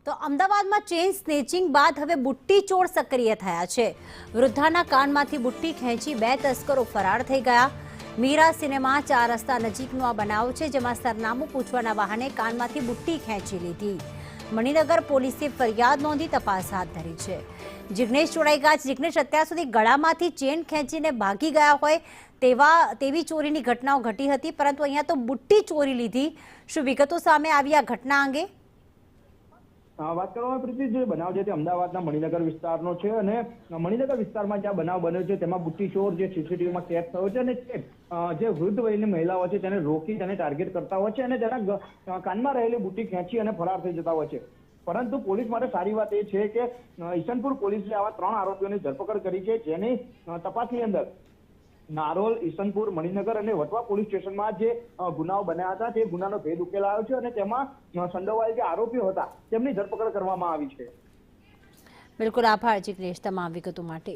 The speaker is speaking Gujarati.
તો અમદાવાદમાં ચેઇન સ્નેચિંગ બાદ હવે બુટ્ટી ચોર સક્રિય થયા છે। વૃદ્ધાના કાનમાંથી બુટ્ટી ખેંચી બે તસ્કરો ફરાર થઈ ગયા। મીરા સિનેમા 4 રસ્તા નજીકનો આ બનાવ છે, જેમાં સરનામું પૂછવાના બહાને કાનમાંથી બુટ્ટી ખેંચી લીધી। મણિનગર પોલીસે ફરિયાદ નોંધી તપાસ હાથ ધરી છે। જિગ્નેશ જોડાઈ ગયા છે। જિગ્નેશ, અત્યાર સુધી ગળામાંથી ચેન ખેંચીને ભાગી ગયા હોય તેવી ચોરીની ઘટનાઓ ઘટી હતી, પરંતુ અહીંયા તો બુટ્ટી ચોરી લીધી। શું વિગતો સામે આવી આ ઘટના અંગે? વાત કરવામાં પ્રીતિ, જે બનાવ છે તે અમદાવાદના મણિનગર વિસ્તારનો છે અને મણિનગર વિસ્તારમાં જ્યાં બનાવ બન્યો છે તેમાં બુટ્ટી ચોર જે સીસીટીવીમાં કેદ થયો છે અને જે વૃદ્ધ વયની મહિલાઓ છે તેને રોકી તેને ટાર્ગેટ કરતા હોય છે અને તેના કાનમાં રહેલી બુટ્ટી ખેંચી અને ફરાર થઈ જતા હોય છે। પરંતુ પોલીસ માટે સારી વાત એ છે કે ઈસનપુર પોલીસે આવા 3 આરોપીઓની ધરપકડ કરી છે, જેની તપાસની અંદર નારોલ, ઈસનપુર, મણિનગર અને વટવા પોલીસ સ્ટેશનમાં જે ગુનાઓ બન્યા હતા તે ગુનાનો ભેદ ઉકેલાયો છે અને તેમાં સંડોવાયેલ જે આરોપીઓ હતા તેમની ધરપકડ કરવામાં આવી છે। બિલકુલ, આભાર જિગ્નેશ તમામ વિગતો માટે।